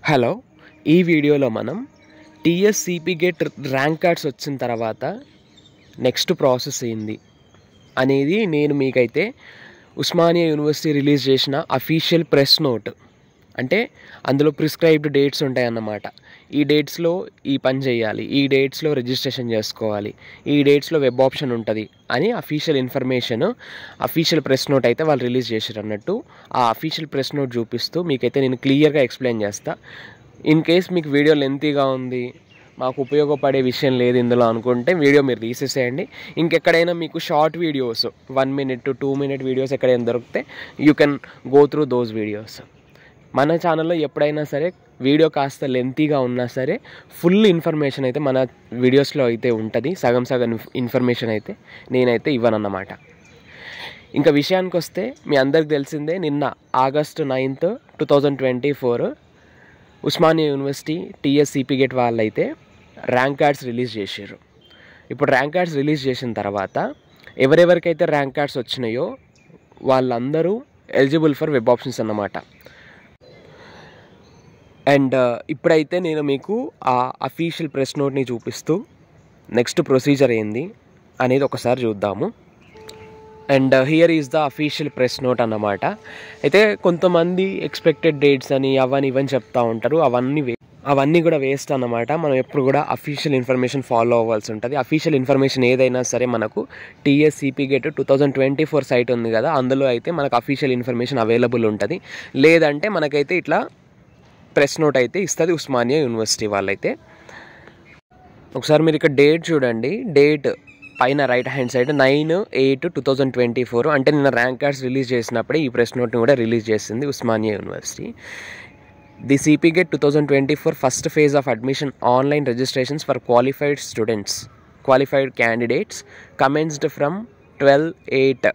Hello, ఈ వీడియోలో మనం టీఎస్సీపీ గేట్ ర్యాంక్ కార్డ్స్ వచ్చిన తర్వాత నెక్స్ట్ ప్రాసెస్ ఏంది అనేది నేను మీకైతే ఉస్మానియా యూనివర్సిటీ రిలీజ్ చేసిన అఫీషియల్ ప్రెస్ నోట్, అంటే అందులో ప్రిస్క్రైబ్డ్ డేట్స్ ఉంటాయన్నమాట. ఈ డేట్స్లో ఈ పని చేయాలి, ఈ డేట్స్లో రిజిస్ట్రేషన్ చేసుకోవాలి, ఈ డేట్స్లో వెబ్ ఆప్షన్ ఉంటుంది అని official information, official press note అయితే వాళ్ళు రిలీజ్ చేశారు అన్నట్టు. ఆ అఫీషియల్ ప్రెస్ నోట్ చూపిస్తూ మీకైతే నేను క్లియర్గా ఎక్స్ప్లెయిన్ చేస్తా. ఇన్ కేస్ మీకు వీడియో లెంతీగా ఉంది, మాకు ఉపయోగపడే విషయం లేదు ఇందులో అనుకుంటే వీడియో మీరు తీసేసేయండి. ఇంకెక్కడైనా మీకు short videos 1 minute to 2 minute videos ఎక్కడైనా దొరికితే you can go through those videos. మన ఛానల్లో ఎప్పుడైనా సరే వీడియో కాస్త లెంతీగా ఉన్నా సరే ఫుల్ ఇన్ఫర్మేషన్ అయితే మన వీడియోస్లో అయితే ఉంటుంది. సగం ఇన్ఫర్మేషన్ అయితే నేనైతే ఇవ్వనన్నమాట. ఇంకా విషయానికి వస్తే మీ అందరికి తెలిసిందే, నిన్న August 9th, 2024 Osmania university TSCP GET వాళ్ళైతే ర్యాంక్ కార్డ్స్ రిలీజ్ చేశారు. ఇప్పుడు ర్యాంక్ కార్డ్స్ రిలీజ్ చేసిన తర్వాత ఎవరెవరికైతే ర్యాంక్ కార్డ్స్ వచ్చినాయో వాళ్ళందరూ ఎలిజిబుల్ ఫర్ వెబ్ ఆప్షన్స్ అన్నమాట. అండ్ ఇప్పుడైతే నేను మీకు ఆ అఫీషియల్ ప్రెస్ నోట్ని చూపిస్తూ నెక్స్ట్ ప్రొసీజర్ ఏంది అనేది ఒకసారి చూద్దాము. And here is the official press note అన్నమాట. అయితే కొంతమంది ఎక్స్పెక్టెడ్ డేట్స్ అని అవన్నీ ఇవన్నీ చెప్తూ ఉంటారు, అవన్నీ కూడా వేస్ట్ అన్నమాట. మనం ఎప్పుడు కూడా అఫీషియల్ ఇన్ఫర్మేషన్ ఫాలో అవ్వాల్సి ఉంటుంది. అఫీషియల్ ఇన్ఫర్మేషన్ ఏదైనా సరే మనకు టీఎస్సీపీ గేట్ 2024 సైట్ ఉంది కదా, అందులో అయితే మనకు అఫీషియల్ ఇన్ఫర్మేషన్ అవైలబుల్ ఉంటుంది. లేదంటే మనకైతే ఇట్లా ప్రెస్ నోట్ అయితే ఇస్తుంది ఉస్మానియా యూనివర్సిటీ వాళ్ళైతే. ఒకసారి మీరు ఇక్కడ డేట్ చూడండి, డేట్ పైన రైట్ హ్యాండ్ సైడ్ 9/8/2024, అంటే నిన్న ర్యాంక్ కార్డ్స్ రిలీజ్ చేసినప్పుడే ఈ ప్రెస్ నోట్ని కూడా రిలీజ్ చేసింది Osmania university. The సిపీ gate 2024 first phase of admission online registrations for qualified candidates commenced from 12/8.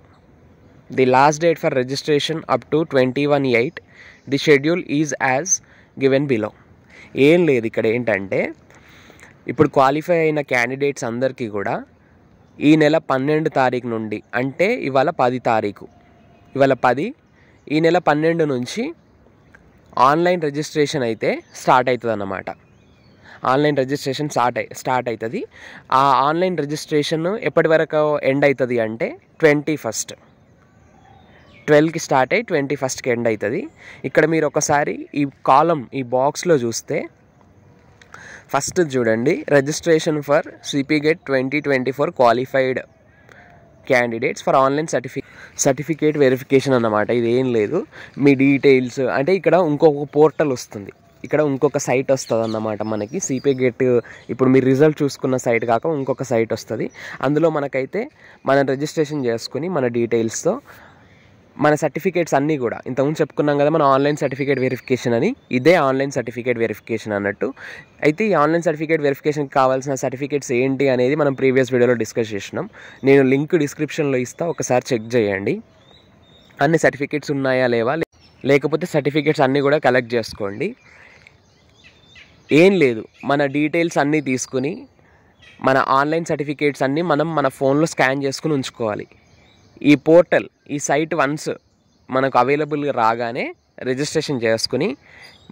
The last date for registration up to 21/8. The schedule is as given below. ఏం లేదు, ఇక్కడ ఏంటంటే ఇప్పుడు qualify అయిన క్యాండిడేట్స్ అందరికీ కూడా ఈ నెల 12 తారీఖు నుండి, అంటే ఇవాళ 10 తారీఖు, ఇవాళ 10, ఈ నెల 12 నుంచి ఆన్లైన్ రిజిస్ట్రేషన్ అయితే స్టార్ట్ అవుతుంది అన్నమాట. ఆన్లైన్ రిజిస్ట్రేషన్ స్టార్ట్ అవుతుంది. ఆ ఆన్లైన్ రిజిస్ట్రేషన్ ఎప్పటి వరకు ఎండ్ అవుతుంది అంటే 21st, 12కి స్టార్ట్ అయ్యి 21స్ట్కి ఎండ్ అవుతుంది. ఇక్కడ మీరు ఒకసారి ఈ బాక్స్లో చూస్తే ఫస్ట్ చూడండి, registration for సిపీ gate 2024 qualified candidates for online certificate verification అన్నమాట. ఇది ఏం లేదు, మీ డీటెయిల్స్ అంటే ఇక్కడ ఇంకొక పోర్టల్ వస్తుంది, ఇక్కడ ఇంకొక సైట్ వస్తుంది అన్నమాట మనకి. సిపీ గేట్ ఇప్పుడు మీరు రిజల్ట్ చూసుకున్న సైట్ కాక ఇంకొక సైట్ వస్తుంది. అందులో మనకైతే మనం రిజిస్ట్రేషన్ చేసుకుని మన డీటెయిల్స్తో మన సర్టిఫికేట్స్ అన్నీ కూడా ఇంతకుముందు చెప్పుకున్నాం కదా, మన ఆన్లైన్ సర్టిఫికేట్ వెరిఫికేషన్ అని, ఇదే ఆన్లైన్ సర్టిఫికేట్ వెరిఫికేషన్ అన్నట్టు. అయితే ఈ ఆన్లైన్ సర్టిఫికేట్ వెరిఫికేషన్కి కావాల్సిన సర్టిఫికేట్స్ ఏంటి అనేది మనం ప్రీవియస్ వీడియోలో డిస్కస్ చేసినాం. నేను లింక్ డిస్క్రిప్షన్లో ఇస్తా, ఒకసారి చెక్ చేయండి. అన్ని సర్టిఫికేట్స్ ఉన్నాయా లేవా, లేకపోతే సర్టిఫికేట్స్ అన్నీ కూడా కలెక్ట్ చేసుకోండి. ఏం లేదు, మన డీటెయిల్స్ అన్నీ తీసుకుని మన ఆన్లైన్ సర్టిఫికేట్స్ అన్నీ మనం మన ఫోన్లో స్కాన్ చేసుకుని ఉంచుకోవాలి. ఈ పోర్టల్, ఈ సైట్ వన్స్ మనకు అవైలబుల్గా రాగానే రిజిస్ట్రేషన్ చేసుకుని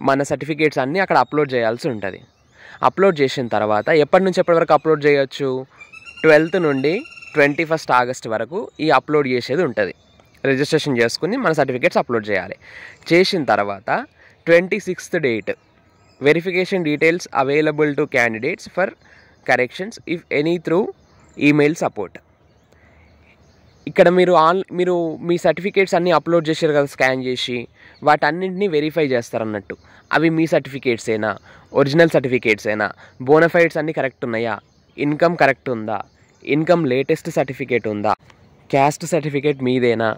మన సర్టిఫికేట్స్ అన్నీ అక్కడ అప్లోడ్ చేయాల్సి ఉంటుంది. అప్లోడ్ చేసిన తర్వాత ఎప్పటి నుంచి ఎప్పటి వరకు అప్లోడ్ చేయొచ్చు, 12th నుండి 21st August వరకు ఈ అప్లోడ్ చేసేది ఉంటుంది. రిజిస్ట్రేషన్ చేసుకుని మన సర్టిఫికేట్స్ అప్లోడ్ చేయాలి. చేసిన తర్వాత 26th date, verification details available to candidates for corrections if any through email support. ఇక్కడ మీరు మీ సర్టిఫికేట్స్ అన్నీ అప్లోడ్ చేశారు కదా, స్కాన్ చేసి వాటన్నింటినీ వెరిఫై చేస్తారన్నట్టు. అవి మీ సర్టిఫికేట్సేనా, ఒరిజినల్ సర్టిఫికేట్సేనా, బోనఫైడ్స్ అన్నీ కరెక్ట్ ఉన్నాయా, ఇన్కమ్ కరెక్ట్ ఉందా, ఇన్కమ్ లేటెస్ట్ సర్టిఫికేట్ ఉందా, క్యాస్ట్ సర్టిఫికేట్ మీదేనా,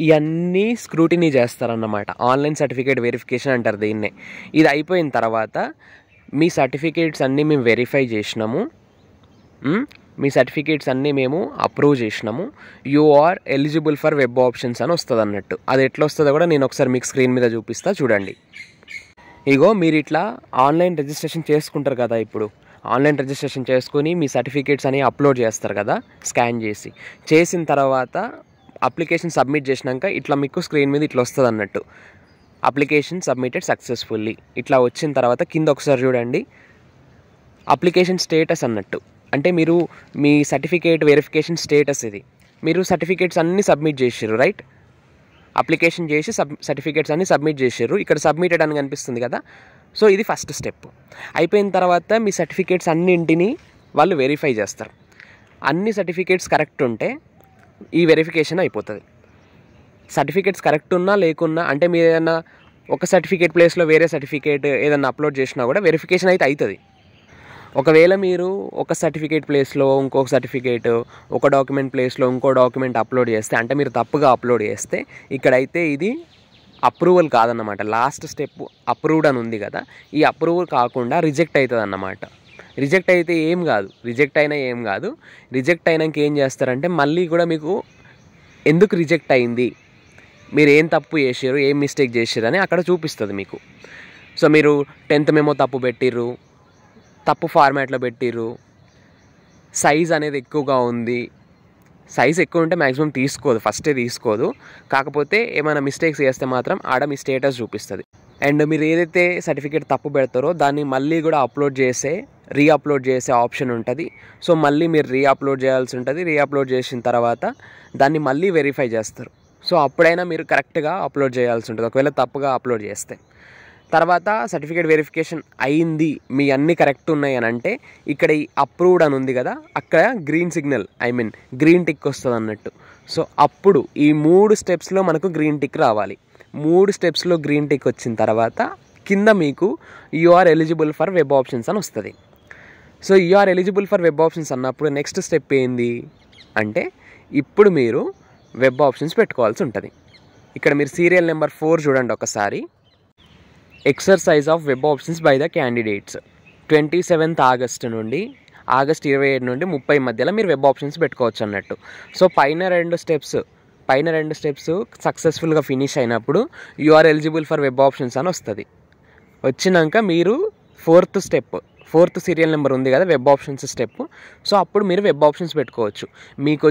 ఇవన్నీ స్క్రూటినీ చేస్తారన్నమాట. ఆన్లైన్ సర్టిఫికేట్ వెరిఫికేషన్ అంటారు దీన్నే. ఇది అయిపోయిన తర్వాత మీ సర్టిఫికేట్స్ అన్నీ మేము వెరిఫై చేసినాము, మీ సర్టిఫికేట్స్ అన్నీ మేము అప్రూవ్ చేసినాము, you are eligible for web options అని వస్తుంది అన్నట్టు. అది ఎట్లా వస్తుందో కూడా నేను ఒకసారి మీకు స్క్రీన్ మీద చూపిస్తా చూడండి. ఇగో మీరు ఇట్లా ఆన్లైన్ రిజిస్ట్రేషన్ చేసుకుంటారు కదా, ఇప్పుడు ఆన్లైన్ రిజిస్ట్రేషన్ చేసుకుని మీ సర్టిఫికేట్స్ అని అప్లోడ్ చేస్తారు కదా స్కాన్ చేసిన తర్వాత అప్లికేషన్ సబ్మిట్ చేసినాక ఇట్లా మీకు స్క్రీన్ మీద ఇట్లా వస్తుంది అన్నట్టు. అప్లికేషన్ సబ్మిటెడ్ సక్సెస్ఫుల్లీ ఇట్లా వచ్చిన తర్వాత కింద ఒకసారి చూడండి, అప్లికేషన్ స్టేటస్ అన్నట్టు. అంటే మీరు మీ సర్టిఫికేట్ వెరిఫికేషన్ స్టేటస్ ఇది. మీరు సర్టిఫికేట్స్ అన్నీ సబ్మిట్ చేసారు, రైట్? అప్లికేషన్ చేసి సర్టిఫికేట్స్ అన్నీ సబ్మిట్ చేసారు. ఇక్కడ సబ్మిటెడ్ అని కనిపిస్తుంది కదా. సో ఇది ఫస్ట్ స్టెప్. అయిపోయిన తర్వాత మీ సర్టిఫికేట్స్ అన్నింటినీ వాళ్ళు వెరిఫై చేస్తారు. అన్ని సర్టిఫికేట్స్ కరెక్ట్ ఉంటే ఈ వెరిఫికేషన్ అయిపోతుంది. సర్టిఫికేట్స్ కరెక్ట్ ఉన్నా లేకున్నా, అంటే మీరు ఏదైనా ఒక సర్టిఫికేట్ ప్లేస్లో వేరే సర్టిఫికేట్ ఏదైనా అప్లోడ్ చేసినా కూడా వెరిఫికేషన్ అయితే అవుతుంది. ఒకవేళ మీరు ఒక సర్టిఫికేట్ ప్లేస్లో ఇంకొక సర్టిఫికేట్, ఒక డాక్యుమెంట్ ప్లేస్లో ఇంకో డాక్యుమెంట్ అప్లోడ్ చేస్తే, అంటే మీరు తప్పుగా అప్లోడ్ చేస్తే ఇక్కడైతే ఇది అప్రూవల్ కాదన్నమాట. లాస్ట్ స్టెప్ అప్రూవ్డ్ అని ఉంది కదా, ఈ అప్రూవల్ కాకుండా రిజెక్ట్ అవుతుంది అన్నమాట. రిజెక్ట్ అయితే ఏం కాదు, రిజెక్ట్ అయినా ఏం కాదు. రిజెక్ట్ అయినాక ఏం చేస్తారంటే మళ్ళీ కూడా మీకు ఎందుకు రిజెక్ట్ అయింది, మీరు ఏం తప్పు చేసారు, ఏం మిస్టేక్ చేసారు అని అక్కడ చూపిస్తుంది మీకు. సో మీరు 10th మెమో తప్పు పెట్టిర్రు, తప్పు ఫార్మాట్లో పెట్టిర్రు, సైజ్ అనేది ఎక్కువగా ఉంది. సైజ్ ఎక్కువ ఉంటే మ్యాక్సిమం తీసుకోదు, ఫస్టే తీసుకోదు. కాకపోతే ఏమైనా మిస్టేక్స్ చేస్తే మాత్రం ఆడ మీ స్టేటస్ చూపిస్తుంది. అండ్ మీరు ఏదైతే సర్టిఫికేట్ తప్పు పెడతారో దాన్ని మళ్ళీ కూడా రీఅప్లోడ్ చేసే ఆప్షన్ ఉంటుంది. సో మళ్ళీ మీరు రీఅప్లోడ్ చేయాల్సి ఉంటుంది. రీఅప్లోడ్ చేసిన తర్వాత దాన్ని మళ్ళీ వెరిఫై చేస్తారు. సో అప్పుడైనా మీరు కరెక్ట్గా అప్లోడ్ చేయాల్సి ఉంటుంది, ఒకవేళ తప్పుగా అప్లోడ్ చేస్తే. తర్వాత సర్టిఫికేట్ వెరిఫికేషన్ అయింది, మీ అన్నీ కరెక్ట్ ఉన్నాయి అని అంటే ఇక్కడ ఈ అప్రూవ్డ్ అని ఉంది కదా, అక్కడ గ్రీన్ సిగ్నల్, గ్రీన్ టిక్ వస్తుంది అన్నట్టు. సో అప్పుడు ఈ 3 స్టెప్స్లో మనకు గ్రీన్ టిక్ రావాలి. 3 స్టెప్స్లో గ్రీన్ టిక్ వచ్చిన తర్వాత కింద మీకు you are eligible for web options అని వస్తుంది. So you are eligible for web options అన్నప్పుడు నెక్స్ట్ స్టెప్ ఏంది అంటే ఇప్పుడు మీరు వెబ్ ఆప్షన్స్ పెట్టుకోవాల్సి ఉంటుంది. ఇక్కడ మీరు సీరియల్ నెంబర్ 4 చూడండి ఒకసారి. Exercise of web options by the candidates 27th August నుండి ఆగస్ట్ 27 నుండి 30 మధ్యలో మీరు వెబ్ ఆప్షన్స్ పెట్టుకోవచ్చు అన్నట్టు. సో పైన రెండు స్టెప్స్ సక్సెస్ఫుల్గా ఫినిష్ అయినప్పుడు you are eligible for web options అని వస్తుంది. వచ్చినాక మీరు 4th సీరియల్ నెంబర్ ఉంది కదా వెబ్ ఆప్షన్స్ స్టెప్. సో అప్పుడు మీరు వెబ్ ఆప్షన్స్ పెట్టుకోవచ్చు. మీకు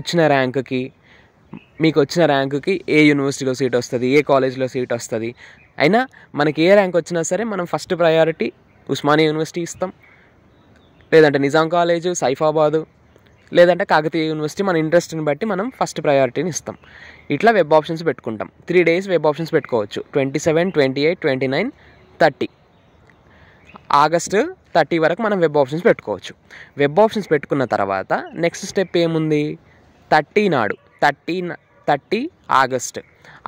వచ్చిన ర్యాంకుకి ఏ యూనివర్సిటీలో సీట్ వస్తుంది, ఏ కాలేజ్లో సీట్ వస్తుంది. అయినా మనకి ఏ ర్యాంక్ వచ్చినా సరే మనం ఫస్ట్ ప్రయారిటీ ఉస్మానియా యూనివర్సిటీ ఇస్తాం, లేదంటే నిజాం కాలేజు, సైఫాబాదు, లేదంటే కాకతీయ యూనివర్సిటీ. మన ఇంట్రెస్ట్ని బట్టి మనం ఫస్ట్ ప్రయారిటీని ఇస్తాం. ఇట్లా వెబ్ ఆప్షన్స్ పెట్టుకుంటాం. 3 days వెబ్ ఆప్షన్స్ పెట్టుకోవచ్చు. 27, 28, 29, 30 ఆగస్టు 30 వరకు మనం వెబ్ ఆప్షన్స్ పెట్టుకోవచ్చు. వెబ్ ఆప్షన్స్ పెట్టుకున్న తర్వాత నెక్స్ట్ స్టెప్ ఏముంది, 30 ఆగస్ట్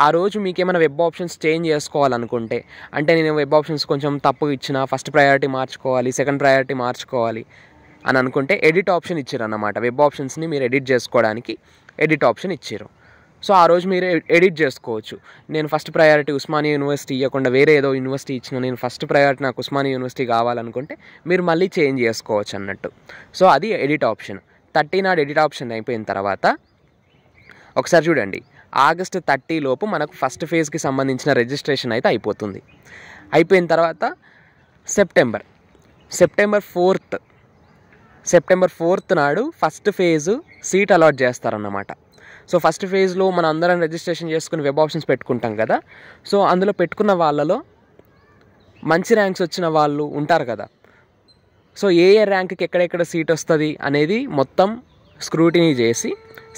ఆ రోజు మీకు ఏమైనా వెబ్ ఆప్షన్స్ చేంజ్ చేసుకోవాలనుకుంటే, అంటే నేను వెబ్ ఆప్షన్స్ కొంచెం తప్పుగా ఇచ్చిన, ఫస్ట్ ప్రయారిటీ మార్చుకోవాలి, సెకండ్ ప్రయారిటీ మార్చుకోవాలి అని అనుకుంటే ఎడిట్ ఆప్షన్ ఇచ్చారు అన్నమాట. వెబ్ ఆప్షన్స్ని మీరు ఎడిట్ చేసుకోవడానికి ఎడిట్ ఆప్షన్ ఇచ్చారు. సో ఆ రోజు మీరు ఎడిట్ చేసుకోవచ్చు. నేను ఫస్ట్ ప్రయారిటీ ఉస్మానియా యూనివర్సిటీ ఇవ్వకుండా వేరే ఏదో యూనివర్సిటీ ఇచ్చిన, నేను ఫస్ట్ ప్రయారిటీ నాకు ఉస్మానియా యూనివర్సిటీ కావాలనుకుంటే మీరు మళ్ళీ చేంజ్ చేసుకోవచ్చు అన్నట్టు. సో అది ఎడిట్ ఆప్షన్. 30 నాడు ఎడిట్ ఆప్షన్ అయిపోయిన తర్వాత ఒకసారి చూడండి, ఆగస్ట్ 30 లోపు మనకు ఫస్ట్ ఫేజ్కి సంబంధించిన రిజిస్ట్రేషన్ అయితే అయిపోతుంది. అయిపోయిన తర్వాత సెప్టెంబర్ 4th నాడు ఫస్ట్ ఫేజ్ సీట్ అలాట్ చేస్తారన్నమాట. సో ఫస్ట్ ఫేజ్లో మనం అందరం రిజిస్ట్రేషన్ చేసుకుని వెబ్ ఆప్షన్స్ పెట్టుకుంటాం కదా. సో అందులో పెట్టుకున్న వాళ్ళలో మంచి ర్యాంక్స్ వచ్చిన వాళ్ళు ఉంటారు కదా. సో ఏ ర్యాంక్కి ఎక్కడెక్కడ సీట్ వస్తుంది అనేది మొత్తం స్క్రూటినీ చేసి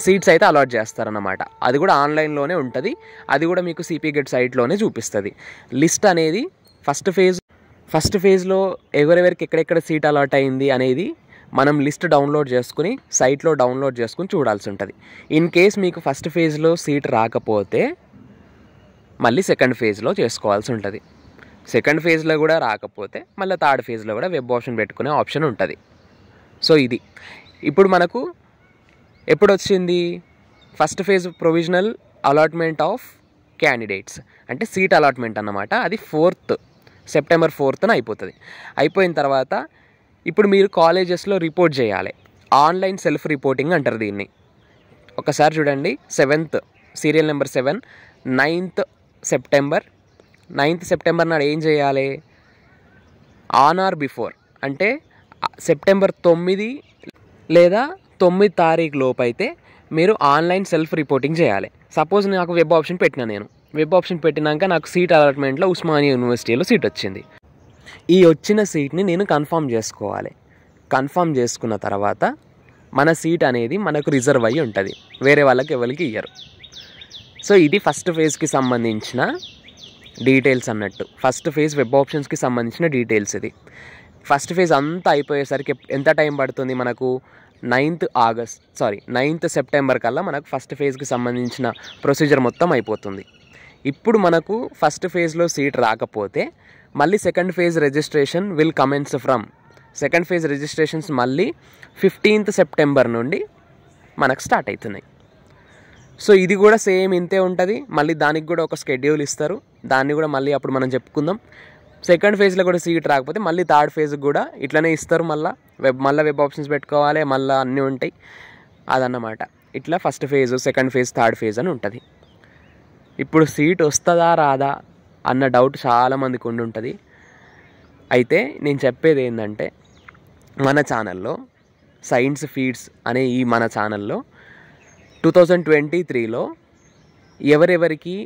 సీట్స్ అయితే అలాట్ చేస్తారన్నమాట. అది కూడా ఆన్లైన్లోనే ఉంటుంది. అది కూడా మీకు సిపి గెట్ సైట్లోనే చూపిస్తుంది. లిస్ట్ అనేది ఫస్ట్ ఫేజ్లో ఎవరెవరికి ఎక్కడెక్కడ సీట్ అలాట్ అయింది అనేది మనం లిస్ట్ డౌన్లోడ్ చేసుకుని సైట్లో డౌన్లోడ్ చేసుకుని చూడాల్సి ఉంటుంది. ఇన్ కేస్ మీకు ఫస్ట్ ఫేజ్లో సీట్ రాకపోతే మళ్ళీ సెకండ్ ఫేజ్లో చేసుకోవాల్సి ఉంటుంది. సెకండ్ ఫేజ్లో కూడా రాకపోతే మళ్ళీ థర్డ్ ఫేజ్లో కూడా వెబ్ ఆప్షన్ పెట్టుకునే ఆప్షన్ ఉంటుంది. సో ఇది ఇప్పుడు మనకు ఎప్పుడు వచ్చింది, first phase provisional allotment of candidates అంటే సీట్ అలాట్మెంట్ అన్నమాట. అది సెప్టెంబర్ 4th అయిపోతుంది. అయిపోయిన తర్వాత ఇప్పుడు మీరు కాలేజెస్లో రిపోర్ట్ చేయాలి. ఆన్లైన్ సెల్ఫ్ రిపోర్టింగ్ అంటారు దీన్ని. ఒకసారి చూడండి, 7th serial number 7 9th September నాడు ఏం చేయాలి, ఆన్ ఆర్ బిఫోర్ అంటే సెప్టెంబర్ 9 లేదా 9 తారీఖు లోపు అయితే మీరు ఆన్లైన్ సెల్ఫ్ రిపోర్టింగ్ చేయాలి. సపోజ్ నాకు వెబ్ ఆప్షన్ పెట్టినా, నేను వెబ్ ఆప్షన్ పెట్టినాక నాకు సీట్ అలాట్మెంట్లో ఉస్మానియా యూనివర్సిటీలో సీట్ వచ్చింది. ఈ వచ్చిన సీట్ని నేను కన్ఫర్మ్ చేసుకోవాలి. కన్ఫర్మ్ చేసుకున్న తర్వాత మన సీట్ అనేది మనకు రిజర్వ్ అయ్యి ఉంటుంది, వేరే వాళ్ళకి ఎవరికి ఇయ్యరు. సో ఇది ఫస్ట్ ఫేజ్కి సంబంధించిన డీటెయిల్స్ అన్నట్టు. ఫస్ట్ ఫేజ్ వెబ్ ఆప్షన్స్కి సంబంధించిన డీటెయిల్స్ ఇది. ఫస్ట్ ఫేజ్ అంతా అయిపోయేసరికి ఎంత టైం పడుతుంది మనకు? 9th సెప్టెంబర్ కల్లా మనకు ఫస్ట్ ఫేజ్కి సంబంధించిన ప్రొసీజర్ మొత్తం అయిపోతుంది. ఇప్పుడు మనకు ఫస్ట్ ఫేజ్లో సీట్ రాకపోతే మళ్ళీ second phase registration will commence from. Second phase registrations మళ్ళీ 15th సెప్టెంబర్ నుండి మనకు స్టార్ట్ అవుతున్నాయి. సో ఇది కూడా సేమ్ ఇంతే ఉంటుంది. మళ్ళీ దానికి కూడా ఒక షెడ్యూల్ ఇస్తారు, దాన్ని కూడా మళ్ళీ అప్పుడు మనం చెప్పుకుందాం. సెకండ్ ఫేజ్లో కూడా సీట్ రాకపోతే మళ్ళీ థర్డ్ ఫేజ్కి కూడా ఇట్లనే ఇస్తారు. మళ్ళీ వెబ్ ఆప్షన్స్ పెట్టుకోవాలి, మళ్ళీ అన్నీ ఉంటాయి అదన్నమాట. ఇట్లా first phase, second phase, third phase అని ఉంటుంది. ఇప్పుడు సీట్ వస్తుందా రాదా అన్న డౌట్ చాలామందికి ఉంటుంది. అయితే నేను చెప్పేది ఏంటంటే, మన ఛానల్లో సైన్స్ ఫీడ్స్ అనే ఈ మన ఛానల్లో 2023లో ఎవరెవరికి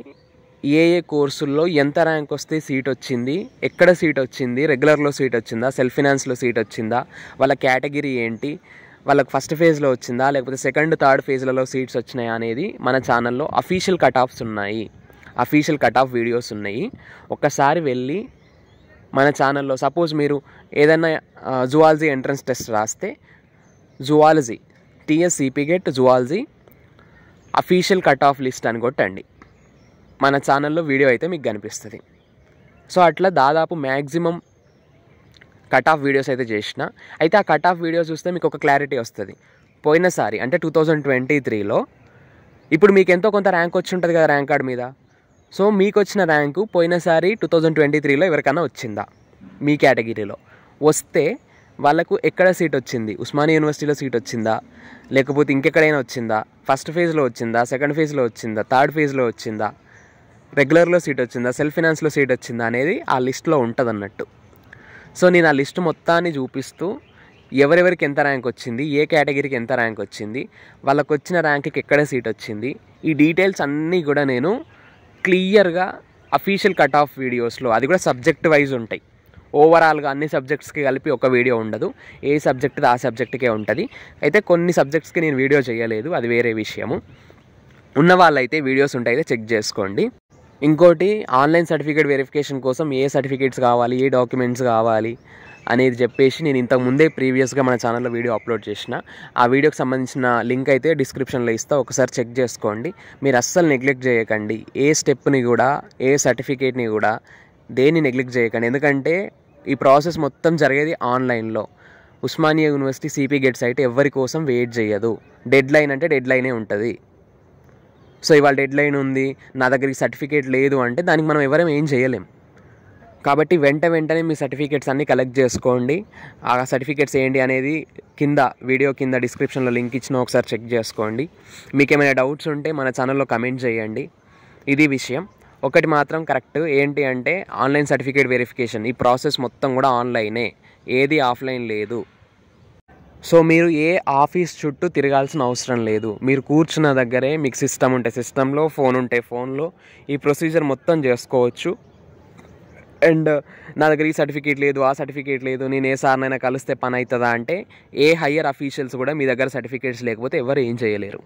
ఏ కోర్సుల్లో ఎంత ర్యాంక్ వస్తే సీట్ వచ్చింది, ఎక్కడ సీట్ వచ్చింది, రెగ్యులర్లో సీట్ వచ్చిందా, సెల్ఫ్ ఫినాన్స్లో సీట్ వచ్చిందా, వాళ్ళ కేటగిరీ ఏంటి, వాళ్ళకి ఫస్ట్ ఫేజ్లో వచ్చిందా లేకపోతే సెకండ్ థర్డ్ ఫేజ్లలో సీట్స్ వచ్చినాయా అనేది మన ఛానల్లో అఫీషియల్ కట్ ఆఫ్స్ ఉన్నాయి, అఫీషియల్ కట్ ఆఫ్ వీడియోస్ ఉన్నాయి. ఒక్కసారి వెళ్ళి మన ఛానల్లో సపోజ్ మీరు ఏదైనా జువాలజీ ఎంట్రన్స్ టెస్ట్ రాస్తే zoology TSCP get zoology official cut off list అని కొట్టండి, మన ఛానల్లో వీడియో అయితే మీకు కనిపిస్తుంది. సో అట్లా దాదాపు మ్యాక్సిమం కట్ ఆఫ్ వీడియోస్ అయితే చేసిన. అయితే ఆ కట్ ఆఫ్ వీడియోస్ చూస్తే మీకు ఒక క్లారిటీ వస్తుంది. పోయినసారి అంటే 2023లో ఇప్పుడు మీకు ఎంతో కొంత ర్యాంక్ వచ్చి ఉంటుంది కదా ర్యాంక్ కార్డ్ మీద. సో మీకు వచ్చిన ర్యాంకు పోయినసారి 2023లో ఎవరికైనా వచ్చిందా, మీ కేటగిరీలో వస్తే వాళ్ళకు ఎక్కడ సీట్ వచ్చింది, ఉస్మానియా యూనివర్సిటీలో సీట్ వచ్చిందా లేకపోతే ఇంకెక్కడైనా వచ్చిందా, ఫస్ట్ ఫేజ్లో వచ్చిందా, సెకండ్ ఫేజ్లో వచ్చిందా, థర్డ్ ఫేజ్లో వచ్చిందా, రెగ్యులర్లో సీట్ వచ్చిందా, సెల్ఫ్ ఫినాన్స్లో సీట్ వచ్చిందా అనేది ఆ లిస్ట్లో ఉంటుంది అన్నట్టు. సో నేను ఆ లిస్ట్ మొత్తాన్ని చూపిస్తూ ఎవరెవరికి ఎంత ర్యాంక్ వచ్చింది, ఏ కేటగిరీకి ఎంత ర్యాంక్ వచ్చింది, వాళ్ళకు వచ్చిన ర్యాంక్కి ఎక్కడ సీట్ వచ్చింది, ఈ డీటెయిల్స్ అన్నీ కూడా నేను క్లియర్గా అఫీషియల్ కట్ ఆఫ్ వీడియోస్లో, అది కూడా సబ్జెక్ట్ వైజ్ ఉంటాయి. ఓవరాల్గా అన్ని సబ్జెక్ట్స్కి కలిపి ఒక వీడియో ఉండదు, ఏ సబ్జెక్ట్ ఆ సబ్జెక్ట్కే ఉంటుంది. అయితే కొన్ని సబ్జెక్ట్స్కి నేను వీడియో చేయలేదు, అది వేరే విషయము. ఉన్న వాళ్ళైతే వీడియోస్ ఉంటాయి, చెక్ చేసుకోండి. ఇంకోటి ఆన్లైన్ సర్టిఫికేట్ వెరిఫికేషన్ కోసం ఏ సర్టిఫికేట్స్ కావాలి, ఏ డాక్యుమెంట్స్ కావాలి అనేది చెప్పేసి నేను ఇంతకుముందే ప్రీవియస్గా మన ఛానల్లో వీడియో అప్లోడ్ చేసిన. ఆ వీడియోకి సంబంధించిన లింక్ అయితే డిస్క్రిప్షన్లో ఇస్తా, ఒకసారి చెక్ చేసుకోండి. మీరు అస్సలు నెగ్లెక్ట్ చేయకండి, ఏ స్టెప్ని కూడా, ఏ సర్టిఫికేట్ని కూడా దేన్ని నెగ్లెక్ట్ చేయకండి. ఎందుకంటే ఈ ప్రాసెస్ మొత్తం జరిగేది ఆన్లైన్లో. Osmania university CP GET site ఎవరి కోసం వెయిట్ చేయదు. డెడ్ లైన్ అంటే డెడ్ లైనే ఉంటుంది. సో ఇవాళ డెడ్ లైన్ ఉంది, నా దగ్గరికి సర్టిఫికేట్ లేదు అంటే దానికి మనం ఎవరేం ఏం చేయలేం. కాబట్టి వెంటనే మీ సర్టిఫికేట్స్ అన్నీ కలెక్ట్ చేసుకోండి. ఆ సర్టిఫికేట్స్ ఏంటి అనేది వీడియో కింద డిస్క్రిప్షన్లో లింక్ ఇచ్చిన ఒకసారి చెక్ చేసుకోండి. మీకు ఏమైనా డౌట్స్ ఉంటే మన ఛానల్లో కమెంట్ చేయండి. ఇది విషయం. ఒకటి మాత్రం కరెక్ట్ ఏంటి అంటే ఆన్లైన్ సర్టిఫికేట్ వెరిఫికేషన్ ఈ ప్రాసెస్ మొత్తం కూడా ఆన్లైనే, ఏది ఆఫ్లైన్ లేదు. సో మీరు ఏ ఆఫీస్ చుట్టూ తిరగాల్సిన అవసరం లేదు. మీరు కూర్చున్న దగ్గరే మీకు సిస్టమ్ ఉంటే సిస్టంలో, ఫోన్ ఉంటే ఫోన్లో ఈ ప్రొసీజర్ మొత్తం చేసుకోవచ్చు. అండ్ నా దగ్గర ఈ సర్టిఫికేట్ లేదు, ఆ సర్టిఫికేట్ లేదు, నేను ఏ సార్నైనా కలిస్తే పని అవుతుందా అంటే ఏ హయ్యర్ అఫీషియల్స్ కూడా మీ దగ్గర సర్టిఫికేట్స్ లేకపోతే ఎవరు ఏం చేయలేరు.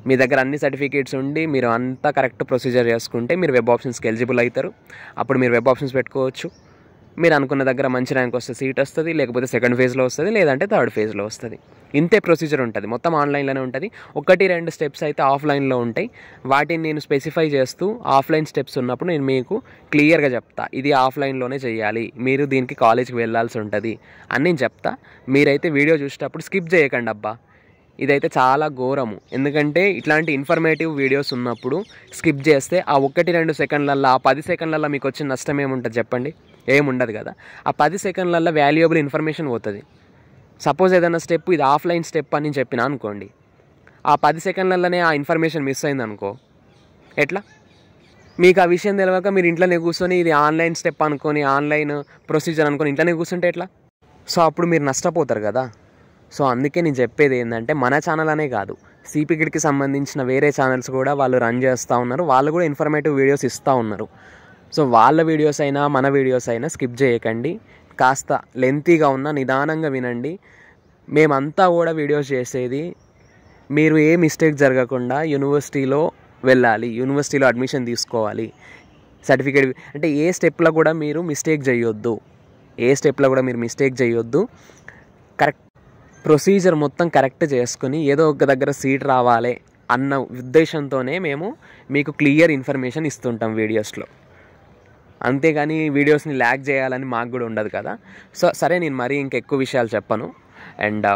మీ దగ్గర అన్ని సర్టిఫికేట్స్ ఉండి మీరు అంతా కరెక్ట్ ప్రొసీజర్ చేసుకుంటే మీరు వెబ్ ఆప్షన్స్కి ఎలిజిబుల్ అవుతారు. అప్పుడు మీరు వెబ్ ఆప్షన్స్ పెట్టుకోవచ్చు. మీరు అనుకున్న దగ్గర మంచి ర్యాంక్ వస్తే సీట్ వస్తుంది, లేకపోతే సెకండ్ ఫేజ్లో వస్తుంది, లేదంటే థర్డ్ ఫేజ్లో వస్తుంది. ఇంతే ప్రొసీజర్ ఉంటుంది, మొత్తం ఆన్లైన్లోనే ఉంటుంది. 1-2 స్టెప్స్ అయితే ఆఫ్లైన్లో ఉంటాయి. వాటిని నేను స్పెసిఫై చేస్తూ ఆఫ్లైన్ స్టెప్స్ ఉన్నప్పుడు నేను మీకు క్లియర్గా చెప్తా, ఇది ఆఫ్లైన్లోనే చేయాలి, మీరు దీనికి కాలేజ్కి వెళ్ళాల్సి ఉంటుంది అని నేను చెప్తా. మీరైతే వీడియో చూసేటప్పుడు స్కిప్ చేయకండి అబ్బా, ఇదైతే చాలా ఘోరము. ఎందుకంటే ఇట్లాంటి ఇన్ఫర్మేటివ్ వీడియోస్ ఉన్నప్పుడు స్కిప్ చేస్తే ఆ 1-2 సెకండ్లల్లో, ఆ 10 సెకండ్లలో మీకు వచ్చిన నష్టం ఏముంటుంది చెప్పండి? ఏముండదు కదా. ఆ 10 సెకండ్లలో వాల్యుయబుల్ ఇన్ఫర్మేషన్ పోతుంది. సపోజ్ ఏదైనా స్టెప్ ఇది ఆఫ్లైన్ స్టెప్ అని నేను చెప్పినా అనుకోండి, ఆ 10 సెకండ్లలోనే ఆ ఇన్ఫర్మేషన్ మిస్ అయింది అనుకో, ఎట్లా? మీకు ఆ విషయం తెలియక మీరు ఇంట్లోనే కూర్చొని ఇది ఆన్లైన్ స్టెప్ అనుకొని, ఆన్లైన్ ప్రొసీజర్ అనుకొని ఇంట్లోనే కూర్చుంటే ఎట్లా? సో అప్పుడు మీరు నష్టపోతారు కదా. సో అందుకే నేను చెప్పేది ఏంటంటే మన ఛానల్ అనే కాదు, సిపికిడ్కి సంబంధించిన వేరే ఛానల్స్ కూడా వాళ్ళు రన్ చేస్తూ ఉన్నారు. వాళ్ళు కూడా ఇన్ఫర్మేటివ్ వీడియోస్ ఇస్తూ ఉన్నారు. సో వాళ్ళ వీడియోస్ అయినా మన వీడియోస్ అయినా స్కిప్ చేయకండి. కాస్త లెంతీగా ఉన్న నిదానంగా వినండి. మేమంతా కూడా వీడియోస్ చేసేది మీరు ఏ మిస్టేక్ జరగకుండా యూనివర్సిటీలో వెళ్ళాలి, యూనివర్సిటీలో అడ్మిషన్ తీసుకోవాలి, సర్టిఫికేట్ అంటే ఏ స్టెప్లో కూడా మీరు మిస్టేక్ చేయొద్దు. కరెక్ట్ ప్రొసీజర్ మొత్తం కరెక్ట్ చేసుకుని ఏదో ఒక దగ్గర సీట్ రావాలి అన్న ఉద్దేశంతోనే మేము మీకు క్లియర్ ఇన్ఫర్మేషన్ ఇస్తుంటాం వీడియోస్లో. అంతేగాని వీడియోస్ని ల్యాగ్ చేయాలని మాకు కూడా ఉండదు కదా. సో సరే, నేను మరీ ఇంకెక్కువ విషయాలు చెప్పను. అండ్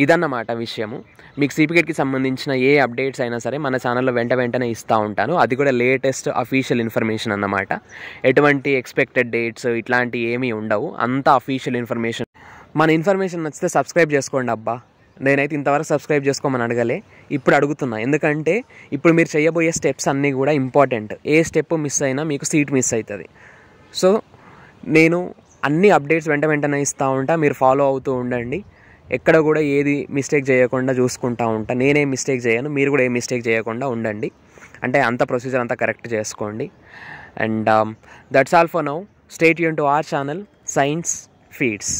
ఇదన్నమాట విషయము. మీకు సిపికిడ్కి సంబంధించిన ఏ అప్డేట్స్ అయినా సరే మన ఛానల్లో వెంటనే ఇస్తూ ఉంటాను. అది కూడా లేటెస్ట్ అఫీషియల్ ఇన్ఫర్మేషన్ అన్నమాట. ఎటువంటి ఎక్స్పెక్టెడ్ డేట్స్ ఇట్లాంటివి ఏమీ ఉండవు, అంతా అఫీషియల్ ఇన్ఫర్మేషన్. మన ఇన్ఫర్మేషన్ నచ్చితే సబ్స్క్రైబ్ చేసుకోండి అబ్బా. నేనైతే ఇంతవరకు సబ్స్క్రైబ్ చేసుకోమని అడగలే, ఇప్పుడు అడుగుతున్నా. ఎందుకంటే ఇప్పుడు మీరు చేయబోయే స్టెప్స్ అన్నీ కూడా ఇంపార్టెంట్. ఏ స్టెప్ మిస్ అయినా మీకు సీట్ మిస్ అవుతుంది. సో నేను అన్ని అప్డేట్స్ వెంటనే ఇస్తూ ఉంటా, మీరు ఫాలో అవుతూ ఉండండి. ఎక్కడ కూడా ఏది మిస్టేక్ చేయకుండా చూసుకుంటూ ఉంటా. నేనేం మిస్టేక్ చేయను, మీరు కూడా ఏం మిస్టేక్ చేయకుండా ఉండండి. అంటే అంత ప్రొసీజర్ అంతా కరెక్ట్ చేసుకోండి. And that's all for now. Stay tuned to our channel science feeds.